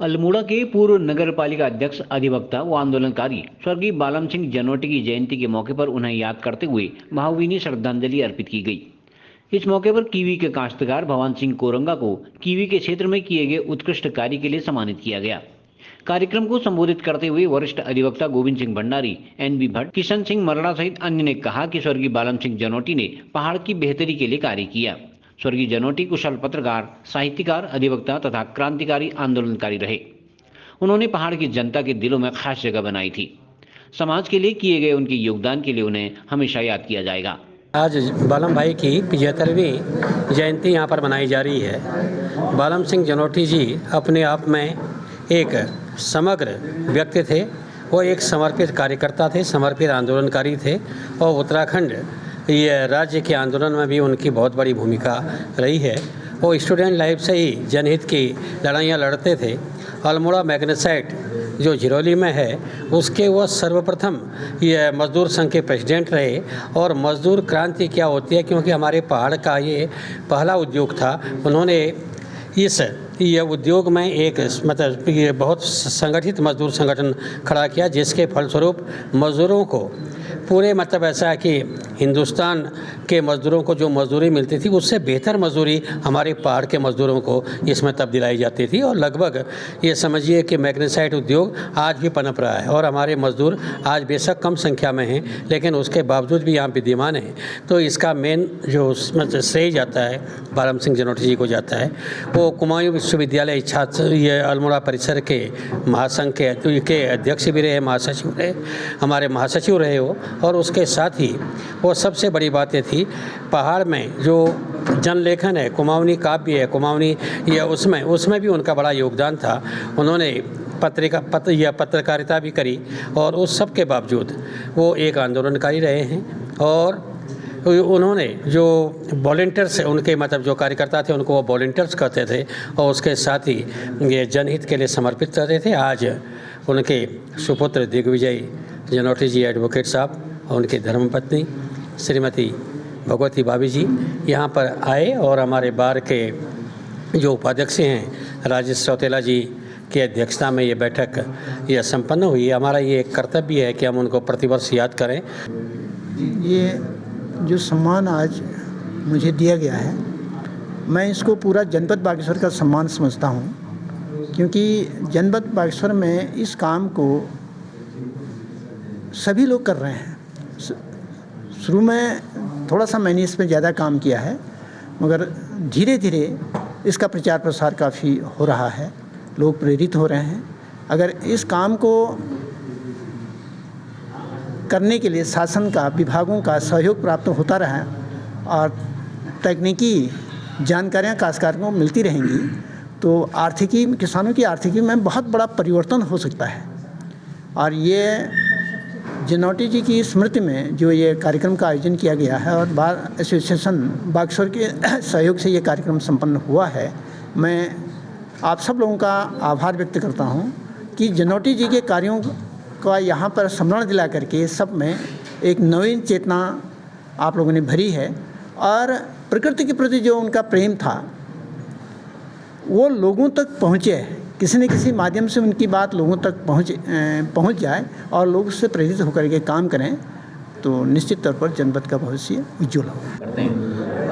अल्मोड़ा के पूर्व नगर पालिका अध्यक्ष, अधिवक्ता व आंदोलनकारी स्वर्गीय बालम सिंह जनोटी की जयंती के मौके पर उन्हें याद करते हुए भावभीनी श्रद्धांजलि अर्पित की गई। इस मौके पर कीवी के काश्तकार भवान सिंह कोरंगा को कीवी के क्षेत्र में किए गए उत्कृष्ट कार्य के लिए सम्मानित किया गया। कार्यक्रम को संबोधित करते हुए वरिष्ठ अधिवक्ता गोविंद सिंह भंडारी, NB भट्ट, किशन सिंह मरड़ा सहित अन्य ने कहा कि स्वर्गीय बालम सिंह जनोटी ने पहाड़ की बेहतरी के लिए कार्य किया। स्वर्गीय जनोटी कुशल पत्रकार, साहित्यकार, अधिवक्ता तथा क्रांतिकारी आंदोलनकारी रहे। उन्होंने पहाड़ की जनता के दिलों में खास जगह बनाई थी। समाज के लिए किए गए उनके योगदान के लिए उन्हें हमेशा याद किया जाएगा। आज बालम भाई की 75वीं जयंती यहाँ पर मनाई जा रही है। बालम सिंह जनोटी जी अपने आप में एक समग्र व्यक्ति थे। वो एक समर्पित कार्यकर्ता थे, समर्पित आंदोलनकारी थे और उत्तराखंड ये राज्य के आंदोलन में भी उनकी बहुत बड़ी भूमिका रही है। वो स्टूडेंट लाइफ से ही जनहित की लड़ाइयाँ लड़ते थे। अल्मोड़ा मैग्नेसाइट जो झिरोली में है उसके वो सर्वप्रथम ये मजदूर संघ के प्रेसिडेंट रहे। और मजदूर क्रांति क्या होती है, क्योंकि हमारे पहाड़ का ये पहला उद्योग था। उन्होंने ये उद्योग में एक मतलब ये बहुत संगठित मजदूर संगठन खड़ा किया, जिसके फलस्वरूप मजदूरों को पूरे मतलब ऐसा है कि हिंदुस्तान के मजदूरों को जो मजदूरी मिलती थी उससे बेहतर मजदूरी हमारे पहाड़ के मजदूरों को इसमें तब दिलाई जाती थी। और लगभग ये समझिए कि मैग्नेसाइट उद्योग आज भी पनप रहा है और हमारे मजदूर आज बेशक कम संख्या में हैं, लेकिन उसके बावजूद भी यहाँ विद्यमान हैं। तो इसका मेन जो श्रेय जाता है बालम सिंह जनोटी जी को जाता है। वो कुमायूं विश्वविद्यालय छात्र ये अल्मोड़ा परिसर के महासंघ के अध्यक्ष भी रहे, महासचिव रहे, हमारे महासचिव रहे वो। और उसके साथ ही वो सबसे बड़ी बातें थी पहाड़ में जो जनलेखन है, कुमाऊनी काव्य है, कुमाऊनी या उसमें भी उनका बड़ा योगदान था। उन्होंने पत्रकारिता भी करी और उस सब के बावजूद वो एक आंदोलनकारी रहे हैं। और उन्होंने जो वॉलंटियर्स उनके मतलब जो कार्यकर्ता थे उनको वो वॉलंटियर्स कहते थे और उसके साथ ही ये जनहित के लिए समर्पित करते थे। आज उनके सुपुत्र दिग्विजय जनोटी जी एडवोकेट साहब और उनकी धर्मपत्नी श्रीमती भगवती भाभी जी यहाँ पर आए और हमारे बार के जो उपाध्यक्ष हैं राजेश सौतेला जी की अध्यक्षता में ये बैठक यह संपन्न हुई। हमारा ये कर्तव्य है कि हम उनको प्रतिवर्ष याद करें। ये जो सम्मान आज मुझे दिया गया है, मैं इसको पूरा जनपद बागेश्वर का सम्मान समझता हूँ, क्योंकि जनपद बागेश्वर में इस काम को सभी लोग कर रहे हैं। शुरू में थोड़ा सा मैंने इस पर ज़्यादा काम किया है, मगर धीरे धीरे इसका प्रचार प्रसार काफ़ी हो रहा है, लोग प्रेरित हो रहे हैं। अगर इस काम को करने के लिए शासन का, विभागों का सहयोग प्राप्त होता रहा और तकनीकी जानकारियाँ काश्तकारों को मिलती रहेंगी तो आर्थिकी किसानों की आर्थिकी में बहुत बड़ा परिवर्तन हो सकता है। और ये जनोटी जी की स्मृति में जो ये कार्यक्रम का आयोजन किया गया है और बार एसोसिएशन बागेश्वर के सहयोग से ये कार्यक्रम संपन्न हुआ है, मैं आप सब लोगों का आभार व्यक्त करता हूँ कि जनोटी जी के कार्यों का यहाँ पर स्मरण दिला करके सब में एक नवीन चेतना आप लोगों ने भरी है। और प्रकृति के प्रति जो उनका प्रेम था वो लोगों तक पहुँचे, किसी न किसी माध्यम से उनकी बात लोगों तक पहुँच जाए और लोग उससे प्रेरित होकर के काम करें, तो निश्चित तौर पर जनपद का भविष्य उज्ज्वल होगा।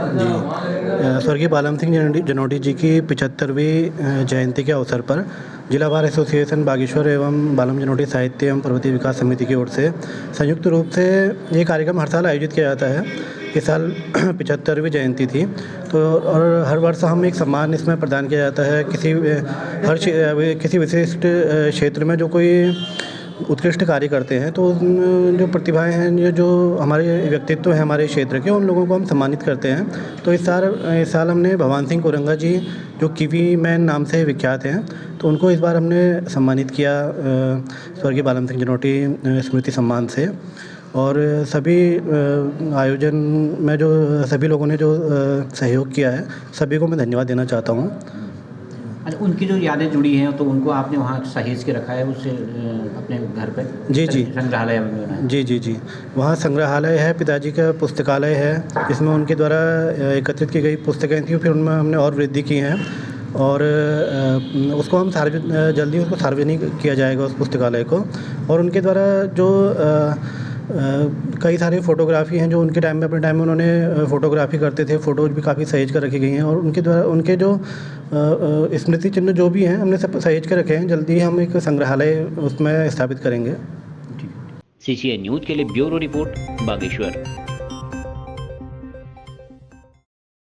जी, स्वर्गीय बालम सिंह जनोटी जी की 75वीं जयंती के अवसर पर जिला बार एसोसिएशन बागेश्वर एवं बालम जनोटी साहित्य एवं पर्वतीय विकास समिति की ओर से संयुक्त रूप से ये कार्यक्रम हर साल आयोजित किया जाता है। इस साल 75वीं जयंती थी तो और हर वर्ष हम एक सम्मान इसमें प्रदान किया जाता है किसी विशिष्ट क्षेत्र में जो कोई उत्कृष्ट कार्य करते हैं, तो जो प्रतिभाएं हैं, जो हमारे व्यक्तित्व हैं हमारे क्षेत्र के, उन लोगों को हम सम्मानित करते हैं। तो इस साल हमने भवान सिंह कोरंगा जी जो कीवी मैन नाम से विख्यात हैं, तो उनको इस बार हमने सम्मानित किया स्वर्गीय बालम सिंह जनोटी स्मृति सम्मान से। और सभी आयोजन में जो सभी लोगों ने जो सहयोग किया है, सभी को मैं धन्यवाद देना चाहता हूँ। अच्छा, उनकी जो यादें जुड़ी हैं तो उनको आपने वहाँ सहेज के रखा है उससे अपने घर पे? जी संग्रहालय में। जी वहाँ संग्रहालय है, पिताजी का पुस्तकालय है, इसमें उनके द्वारा एकत्रित की गई पुस्तकें थी, फिर उनमें हमने और वृद्धि की हैं। और उसको हम जल्दी उसको सार्वजनिक किया जाएगा उस पुस्तकालय को। और उनके द्वारा जो कई सारी फ़ोटोग्राफ़ी हैं जो उनके टाइम में, अपने टाइम में उन्होंने फ़ोटोग्राफ़ी करते थे, फ़ोटोज़ भी काफ़ी सहेज कर रखी गई हैं। और उनके द्वारा उनके जो स्मृति चिन्ह जो भी हैं हमने सब सहेज कर रखे हैं। जल्दी हम एक संग्रहालय उसमें स्थापित करेंगे। CCN न्यूज़ के लिए ब्यूरो रिपोर्ट बागेश्वर।